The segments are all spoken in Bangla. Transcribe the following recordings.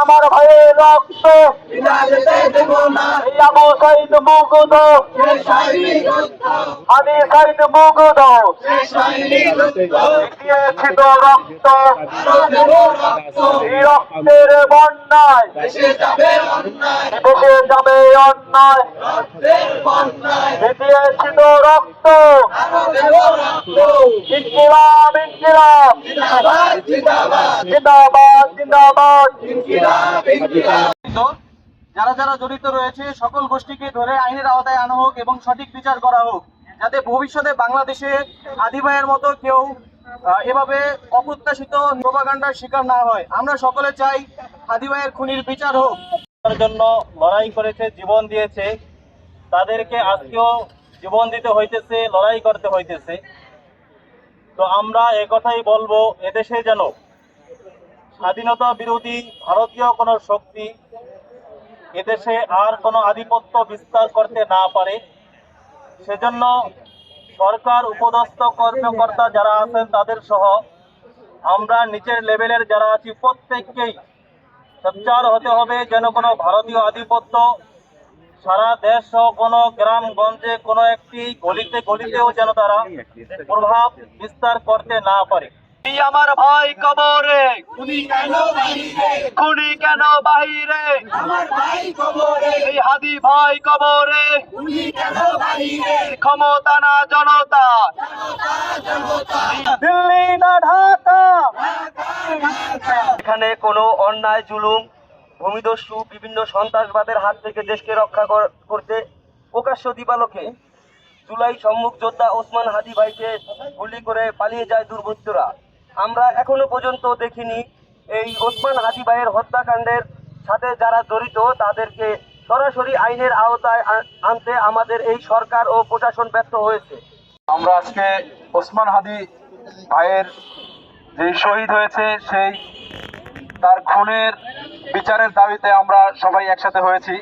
আমার ভাইয়ের রক্ত এই আবু সাইদ মুগ্ধ হাদি সাইদ মুগ্ধ দিয়েছি তো রক্ত এই রক্তের বন্যায় দেশে যাবে অন্যায় দিয়েছি তো রক্ত ইনকিলাব ইনকিলাব জিন্দাবাদ জিন্দাবাদ। যারা যারা জড়িত রয়েছে সকল গোষ্ঠীকে ধরে আইনের আওতায় আনা হোক এবং সঠিক বিচার করা হোক, যাতে ভবিষ্যতে বাংলাদেশে হাদি ভাইয়ের মতো কেউ এভাবে অপ্রত্যাশিত প্রোপাগান্ডার শিকার না হয়। আমরা সকলে চাই হাদি ভাইয়ের খুনির বিচার হোক। তার জন্য লড়াই করেছে, জীবন দিয়েছে, তাদেরকে আজকেও জীবন দিতে হইতেছে, লড়াই করতে হইতেছে। তো আমরা একথাই বলবো, এদেশে যেন স্বাধীনতা বিরোধী ভারতীয় কোনো শক্তি এদেশে আর কোনো আধিপত্য বিস্তার করতে না পারে। সেজন্য সরকার উপদেষ্টা কর্মকর্তা যারা আছেন তাদের সহ আমরা নিচের লেভেলের যারা আছি প্রত্যেককেই সোচ্চার হতে হবে, যেন কোনো ভারতীয় আধিপত্য সারা দেশ সহ কোনো গ্রামগঞ্জে কোনো একটি গলিতে গলিতেও যেন তারা প্রভাব বিস্তার করতে না পারে। আমার ভাই কবরে খুনি কেন বাহিরে এই হাদি ভাই কবরে ক্ষমতা না জনতা, দিল্লি না ঢাকা, এখানে কোনো অন্যায় জুলুম ভূমিদস্যু বিভিন্ন সন্ত্রাসবাদের হাত থেকে দেশকে রক্ষা করতে প্রকাশ্য দিবালোকে জুলাই সম্মুখ যোদ্ধা ওসমান হাদি ভাইকে গুলি করে পালিয়ে যায় দুর্বৃত্তরা। আমরা এখনো পর্যন্ত দেখিনি এই ওসমান হাদি ভাইয়ের হত্যাকাণ্ডের সাথে যারা জড়িত তাদেরকে সরাসরি আইনের আওতায় আনতে আমাদের এই সরকার ও প্রশাসন ব্যর্থ হয়েছে। আমরা আজকে ওসমান হাদি ভাইয়ের যে শহীদ হয়েছে সেই তার খুনের বিচারের দাবিতে আমরা সবাই একসাথে হয়েছি।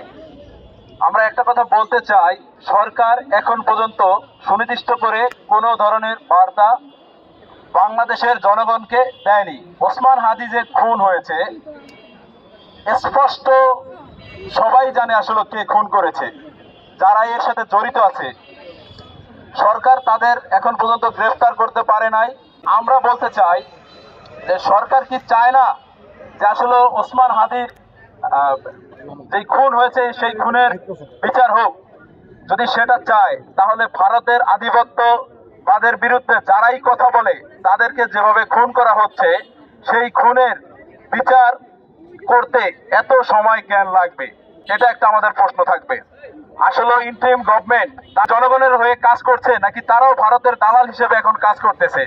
আমরা একটা কথা বলতে চাই, সরকার এখন পর্যন্ত সুনির্দিষ্ট করে কোনো ধরনের বার্তা বাংলাদেশের জনগণকে দেয়নি। ওসমান হাদি যে খুন হয়েছে স্পষ্ট সবাই জানে আসলে কে খুন করেছে, যারা এর সাথে জড়িত আছে। সরকার তাদের এখন পর্যন্ত গ্রেফতার করতে পারে নাই। আমরা বলতে চাই যে সরকার কি চায় না যে আসলে ওসমান হাদির যে খুন হয়েছে সেই খুনের বিচার হোক? যদি সেটা চায় তাহলে ভারতের আধিপত্য তাদের বিরুদ্ধে যারাই কথা বলে তাদেরকে যেভাবে খুন করা হচ্ছে সেই খুনের বিচার করতে এত সময় কেন লাগবে? এটা একটা আমাদের প্রশ্ন থাকবে। আসলে ইন্টারিম গভর্নমেন্ট জনগণের হয়ে কাজ করছে নাকি তারাও ভারতের দালাল হিসেবে এখন কাজ করতেছে?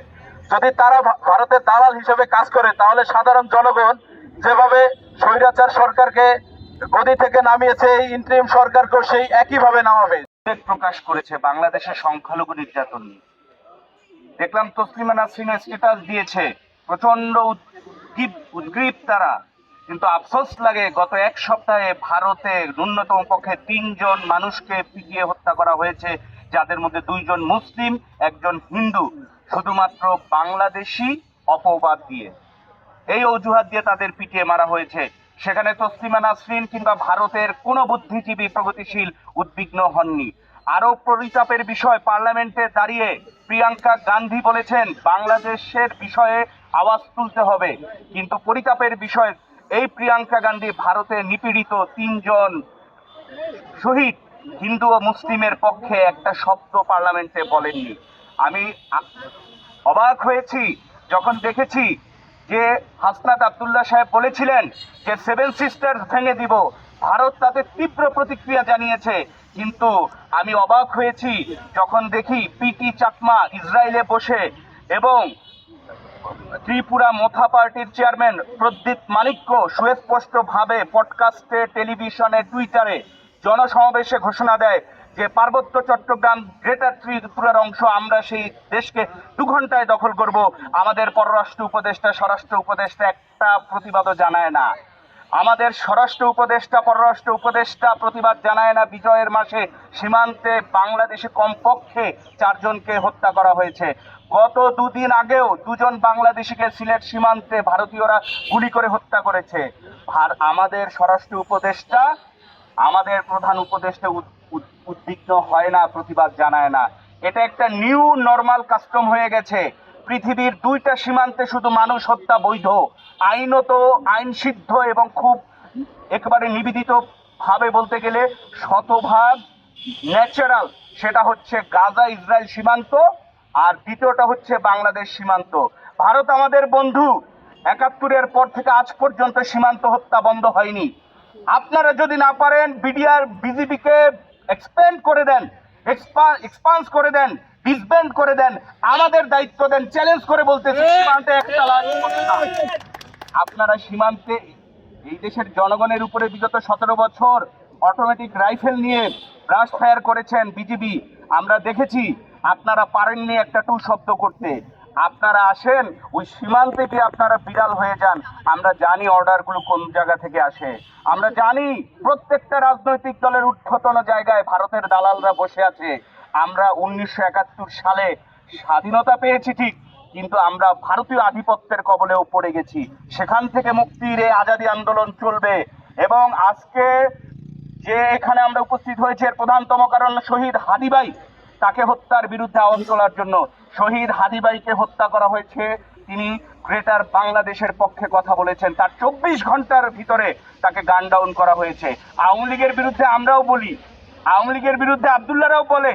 যদি তারা ভারতের দালাল হিসেবে কাজ করে তাহলে সাধারণ জনগণ যেভাবে স্বৈরাচার সরকারকে গদি থেকে নামিয়েছে এই ইন্টারিম সরকারকেও সেই একইভাবে নামাবে। প্রকাশ করেছে বাংলাদেশের সংখ্যালঘু নির্যাতন নিয়ে। দেখলাম তসলিমা নাসরিন স্ট্যাটাস দিয়েছে, প্রচন্ড উদ্গ্রীব তারা, কিন্তু আফসোস লাগে গত এক সপ্তাহে ভারতে ন্যূনতম পক্ষে 3 জন মানুষকে পিটিয়ে হত্যা করা হয়েছে, যাদের মধ্যে 2 জন মুসলিম, 1 জন হিন্দু, শুধুমাত্র বাংলাদেশি অপবাদ দিয়ে, এই অজুহাত দিয়ে তাদের পিটিয়ে মারা হয়েছে। সেখানে তসলিমা নাসরিন কিংবা ভারতের কোনো বুদ্ধিজীবী প্রগতিশীল উদ্বিগ্ন হননি। আরো পরিতাপের বিষয়, পার্লামেন্টে দাঁড়িয়ে প্রিয়াঙ্কা গান্ধী বলেছেন বাংলাদেশের বিষয়ে আওয়াজ তুলতে হবে, কিন্তু পরিতাপের বিষয় এই প্রিয়াঙ্কা গান্ধী ভারতের নিপীড়িত 3 জন শহীদ হিন্দু ও মুসলিমের পক্ষে একটা শব্দ পার্লামেন্টে বলেননি। আমি অবাক হয়েছি যখন দেখেছি যে হাসনাত আব্দুল্লাহ সাহেব বলেছিলেন যে 7 সিস্টার্স ভেঙে দিব, ভারত তাদের তীব্র প্রতিক্রিয়া জানিয়েছে। কিন্তু আমি অবাক হয়েছি যখন দেখি পিটি চাকমা ইসরায়েলে বসে এবং ত্রিপুরা মোথা পার্টির চেয়ারম্যান প্রদীপ মানিক্য সুস্পষ্টভাবে পডকাস্টে, টেলিভিশনে, টুইটারে, জনসমাবেশে ঘোষণা দেয় যে পার্বত্য চট্টগ্রাম গ্রেটার ত্রিপুরার অংশ, আমরা সেই দেশকে 2 ঘন্টায় দখল করব। আমাদের পররাষ্ট্র উপদেষ্টা, স্বরাষ্ট্র উপদেষ্টা একটা প্রতিবাদও জানায় না। আমাদের স্বরাষ্ট্র উপদেষ্টা, পররাষ্ট্র উপদেষ্টা প্রতিবাদ জানায় না বিজয়ের মাসে সীমান্তে বাংলাদেশে কমপক্ষে 4 জনকে হত্যা করা হয়েছে। গত 2 দিন আগেও 2 জন বাংলাদেশিকে সিলেট সীমান্তে ভারতীয়রা গুলি করে হত্যা করেছে। আর আমাদের স্বরাষ্ট্র উপদেষ্টা, আমাদের প্রধান উপদেষ্টা উদ্বিগ্ন হয় না, প্রতিবাদ জানায় না। এটা একটা নিউ নর্মাল কাস্টম হয়ে গেছে। পৃথিবীর 2টা সীমান্তে শুধু মানুষ হত্যা বৈধ, আইনত, আইন সিদ্ধ এবং খুব একেবারে নিবেদিত ভাবে বলতে গেলে শতভাগ ন্যাচারাল। সেটা হচ্ছে গাজা ইসরায়েল সীমান্ত, আর দ্বিতীয়টা হচ্ছে বাংলাদেশ সীমান্ত। ভারত আমাদের বন্ধু, 71-এর পর থেকে আজ পর্যন্ত সীমান্ত হত্যা বন্ধ হয়নি। আপনারা যদি না পারেন বিডিআর বিজিবিকে এক্সপ্যান্ড করে দেন, এক্সপান্স করে দেন, ডিসব্যান্ড করে দেন, আমাদের দায়িত্ব দেন। চ্যালেঞ্জ করে বলতেছি, সীমান্তে একটা লাশ পড়ে না। আপনারা সীমান্তে এই দেশের জনগণের উপরে বিগত 17 বছর অটোমেটিক রাইফেল নিয়ে ব্রাশ ফায়ার করেছেন বিজিবি, আমরা দেখেছি। আপনারা পারেননি একটা টু শব্দ করতে। আপনারা আসেন ওই সীমান্তে গিয়ে আপনারা বিড়াল হয়ে যান। আমরা জানি অর্ডারগুলো কোন জায়গা থেকে আসে, আমরা জানি প্রত্যেকটা রাজনৈতিক দলের ঊর্ধ্বতন জায়গায় ভারতের দালালরা বসে আছে। আমরা 1971 সালে স্বাধীনতা পেয়েছি ঠিক, কিন্তু আমরা ভারতীয় আধিপত্যের কবলেও পড়ে গেছি। সেখান থেকে মুক্তির এই আজাদী আন্দোলন চলবে। এবং আজকে যে এখানে আমরা উপস্থিত হয়েছে এর প্রধানতম কারণ শহীদ হাদি ভাই, তাকে হত্যার বিরুদ্ধে আওয়াজ তোলার জন্য। শহীদ হাদি ভাইকে হত্যা করা হয়েছে, তিনি গ্রেটার বাংলাদেশের পক্ষে কথা বলেছেন, তার 24 ঘন্টার ভিতরে তাকে গান ডাউন করা হয়েছে। আওয়ামী লীগের বিরুদ্ধে আমরাও বলি, আওয়ামী লীগের বিরুদ্ধে আব্দুল্লাহরাও বলে,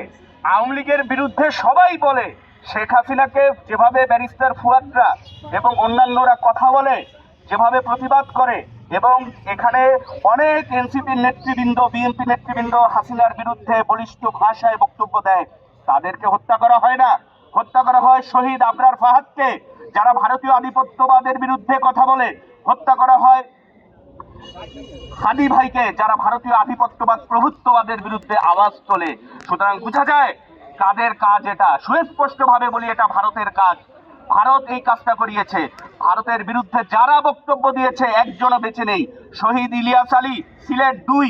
আওয়ামী লীগের বিরুদ্ধে সবাই বলে। শেখ হাসিনাকে যেভাবে ব্যারিস্টার ফুয়াদরা এবং অন্যান্যরা কথা বলে, যেভাবে প্রতিবাদ করে, এবং এখানে অনেক এনসিপির নেতৃবৃন্দ, বিএনপি নেতৃবৃন্দ হাসিনার বিরুদ্ধে বলিষ্ঠ ভাষায় বক্তব্য দেয়, তাদেরকে হত্যা করা হয় না। হত্যা করা হয় শহীদ আবরার ফাহাদকে, যারা ভারতীয় আধিপত্যবাদের বিরুদ্ধে কথা বলে। হত্যা করা হয় হাদি ভাইকে, যারা ভারতীয় আধিপত্যবাদ প্রভুত্ববাদের বিরুদ্ধে আওয়াজ তোলে। সুতরাং বোঝা যায় কাদের কাজ এটা। সুস্পষ্ট ভাবে বলি, এটা ভারতের কাজ। ভারত এই কাজটা করিয়েছে। ভারতের বিরুদ্ধে যারা বক্তব্য দিয়েছে একজনও বেঁচে নেই। শহীদ ইলিয়াস আলী, সিলেট 2,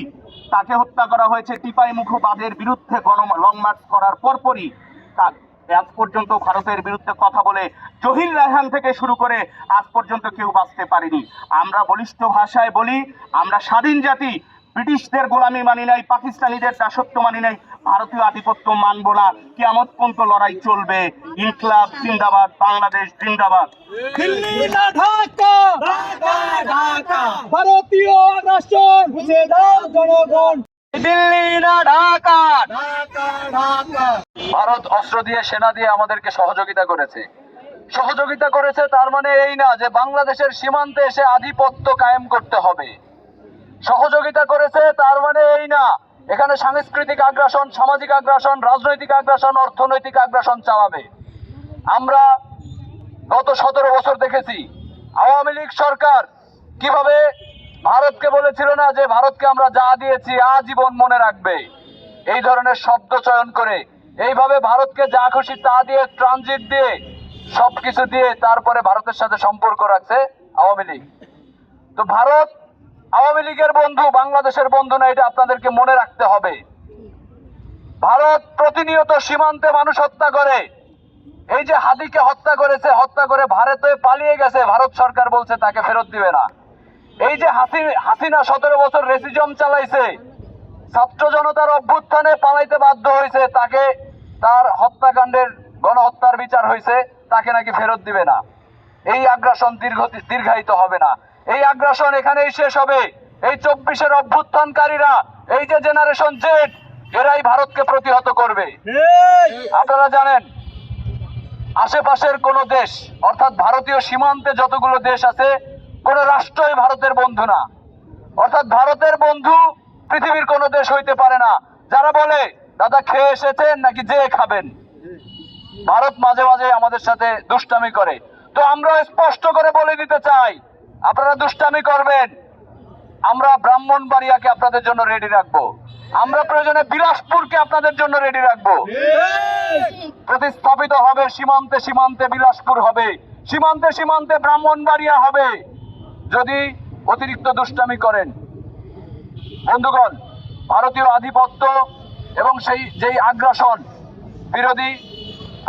তাকে হত্যা করা হয়েছে টিপাই মুখবাদের বিরুদ্ধে লং মার্চ করার পরপরই। আজ পর্যন্ত ভারতের বিরুদ্ধে কথা বলে জহির রায়হান থেকে শুরু করে আজ পর্যন্ত কেউ বাঁচতে পারেনি। আমরা বলিষ্ঠ ভাষায় বলি, আমরা স্বাধীন জাতি, ব্রিটিশদের গোলামি মানি নাই, পাকিস্তানিদের দাসত্ব মানি নাই, ভারতীয় আধিপত্য মানব না। কিয়ামত পর্যন্ত লড়াই চলবে। ইনকলাব জিন্দাবাদ, বাংলাদেশ জিন্দাবাদ। দিল্লি না ঢাকা, ঢাকা ঢাকা, ভারতীয় আগ্রাসন বুঝে দাও জনগণ। দিল্লি না ঢাকা, ঢাকা ঢাকা। ভারত অস্ত্র দিয়ে, সেনা দিয়ে আমাদেরকে সহযোগিতা করেছে। সহযোগিতা করেছে তার মানে এই না যে বাংলাদেশের সীমান্তে এসে আধিপত্য কায়েম করতে হবে। সহযোগিতা করেছে তার মানে এই না এখানে সাংস্কৃতিক আগ্রাসন, সামাজিক আগ্রাসন, রাজনৈতিক আগ্রাসন, অর্থনৈতিক আগ্রাসন চালাবে। আমরা গত 17 বছর দেখেছি আওয়ামী লীগ সরকার কিভাবে ভারতকে বলেছিল না যে ভারতকে আমরা যা দিয়েছি আজীবন মনে রাখবে, এই ধরনের শব্দ চয়ন করে এইভাবে ভারতকে যা খুশি তা দিয়ে, ট্রানজিট দিয়ে, সবকিছু দিয়ে তারপরে ভারতের সাথে সম্পর্ক রাখছে আওয়ামী লীগ। তো ভারত আওয়ামী লীগের বন্ধু, বাংলাদেশের বন্ধু না, এটা আপনাদেরকে মনে রাখতে হবে। ভারত প্রতিনিয়ত সীমান্তে মানুষ হত্যা করে। এই যে হাদিকে হত্যা করেছে, হত্যা করে ভারতে পালিয়ে গেছে, ভারত সরকার বলছে তাকে ফেরত দিবে না। এই যে হাসিনা 17 বছর রেসিজম চালাইছে, ছাত্র জনতার অভ্যুত্থানে পালাইতে বাধ্য হয়েছে, তাকে তার হত্যাকাণ্ডের গণহত্যার বিচার হয়েছে, তাকে নাকি ফেরত দিবে না। এই আগ্রাসন দীর্ঘায়িত হবে না। এই আগ্রাসন এখানেই শেষ হবে। এই 24-এর অভ্যুত্থানকারীরা, এই যে জেনারেশন জেড, এরাই ভারতকে প্রতিহত করবে। আপনারা জানেন আশেপাশের কোন দেশ, অর্থাৎ ভারতীয় সীমান্তে যতগুলো দেশ আছে, কোন রাষ্ট্রই ভারতের বন্ধু না। অর্থাৎ ভারতের বন্ধু পৃথিবীর কোন দেশ হইতে পারে না। যারা বলে দাদা খেয়ে এসেছেন নাকি যে খাবেন, ভারত মাঝে মাঝে আমাদের সাথে দুষ্টামি করে। তো আমরা স্পষ্ট করে বলে দিতে চাই, আপনারা দুষ্টামি করবেন, আমরা ব্রাহ্মণবাড়িয়াকে আপনাদের জন্য রেডি রাখবো। আমরা প্রয়োজনে বিলাসপুরকে আপনাদের জন্য রেডি রাখবো। প্রতিস্থাপিত হবে সীমান্তে সীমান্তে বিলাসপুর হবে, সীমান্তে সীমান্তে ব্রাহ্মণবাড়িয়া হবে। যদি অতিরিক্ত দুষ্টামি করেন। বন্ধুগণ, ভারতীয় আধিপত্য এবং যেই আগ্রাসন বিরোধী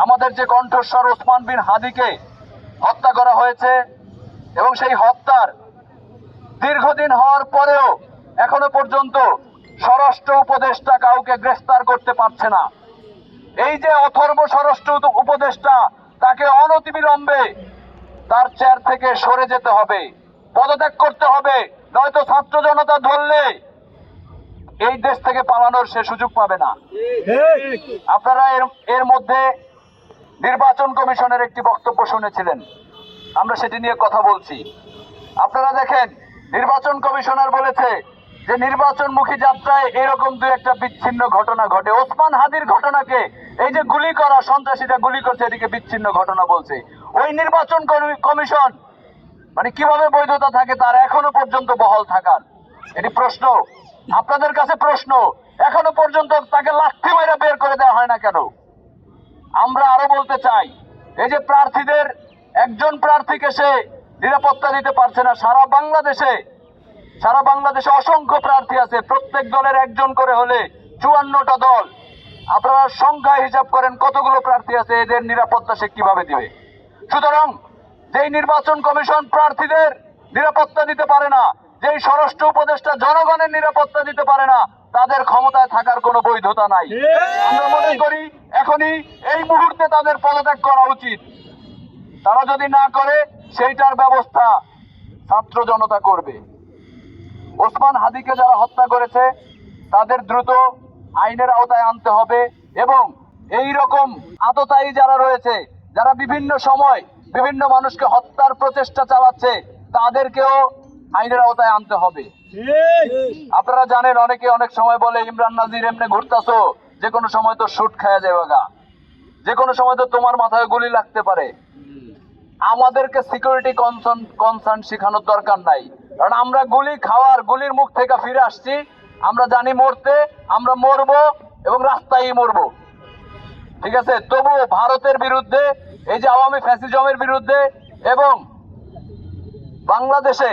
আমাদের যে কণ্ঠস্বর ওসমান বিন হাদিকে হত্যা করা হয়েছে এবং সেই হত্যার দীর্ঘদিন হওয়ার পরেও এখনো পর্যন্ত স্বরাষ্ট্র উপদেষ্টা কাউকে গ্রেফতার করতে পারছে না। এই যে অথর্ব স্বরাষ্ট্র উপদেষ্টা, তাকে অনতিবিলম্বে তার চেয়ার থেকে সরে যেতে হবে, পদত্যাগ করতে হবে, নয়তো ছাত্র জনতা ধরলে এই দেশ থেকে পালানোর সে সুযোগ পাবে না। আপনারা এর মধ্যে নির্বাচন কমিশনের একটি বক্তব্য শুনেছিলেন, আমরা সেটি নিয়ে কথা বলছি। আপনারা দেখেন, নির্বাচন কমিশনার বলেছে যে নির্বাচনমুখী যাত্রায় এরকম দুই একটা বিচ্ছিন্ন ঘটনা ঘটে। ওসমান হাদির ঘটনাকে, এই যে গুলি করা, সন্ত্রাসীরা গুলি করছে, এটিকে বিচ্ছিন্ন ঘটনা বলছে। ওই নির্বাচন কমিশন মানে কিভাবে বৈধতা থাকে তার এখনো পর্যন্ত বহাল থাকার, এটি প্রশ্ন। আপনাদের কাছে প্রশ্ন, এখনো পর্যন্ত তাকে লাথি মেরে বের করে দেওয়া হয় না কেন? আমরা আরো বলতে চাই, এই যে প্রার্থীদের একজন প্রার্থীকে সে নিরাপত্তা দিতে পারছে না। সারা বাংলাদেশে অসংখ্য প্রার্থী আছে, প্রত্যেক দলের একজন করে হলে 54টা দল। আপনারা সংখ্যা হিসাব করেন কতগুলো প্রার্থী আছে, এদের নিরাপত্তা সে কিভাবে দিবে? সুতরাং যেই নির্বাচন কমিশন প্রার্থীদের নিরাপত্তা দিতে পারে না, যেই স্বরাষ্ট্র উপদেষ্টা জনগণের নিরাপত্তা দিতে পারে না, তাদের ক্ষমতায় থাকার কোনো বৈধতা নাই। আমরা মনে করি এখনই এই মুহূর্তে তাদের পদত্যাগ করা উচিত। তারা যদি না করে, সেইটার ব্যবস্থা ছাত্র জনতা করবে। ওসমান হাদিকে যারা হত্যা করেছে তাদের দ্রুত আইনের আওতায় আনতে হবে এবং এই রকম আততায়ী যারা রয়েছে, যারা বিভিন্ন সময় বিভিন্ন মানুষকে হত্যার প্রচেষ্টা চালাচ্ছে, তাদেরকেও আইনের আওতায় আনতে হবে। আপনারা জানেন, অনেকে অনেক সময় বলে ইমরান নাজির এমনি ঘুরতাছো, যে কোনো সময় তো শুট খাওয়া যাবে গা, যে কোনো সময় তো তোমার মাথায় গুলি লাগতে পারে। আমাদেরকে সিকিউরিটি কনসার্ন শেখানোর দরকার নাই, কারণ আমরা গুলির মুখ থেকে ফিরে আসছি। আমরা জানি মরতে, আমরা মরবো এবং রাস্তায় মরবো, ঠিক আছে? তবু ভারতের বিরুদ্ধে, এই যে আওয়ামী ফ্যাসিজমের বিরুদ্ধে এবং বাংলাদেশে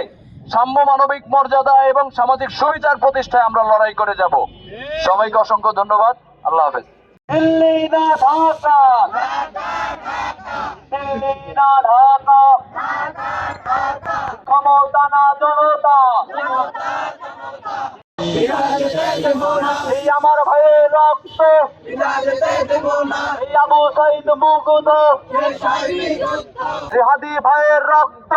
সাম্য, মানবিক মর্যাদা এবং সামাজিক সুবিচার প্রতিষ্ঠায় আমরা লড়াই করে যাব। সবাইকে অসংখ্য ধন্যবাদ। আল্লাহ হাফেজ। দিল্লি না ঢাকা, দিল্লি না ঢাকা, ক্ষমতা না জনতা। এই আমার ভাইয়ের রক্ত, এই আবু সাইদ মুগ্ধ, হাদি ভাইয়ের রক্ত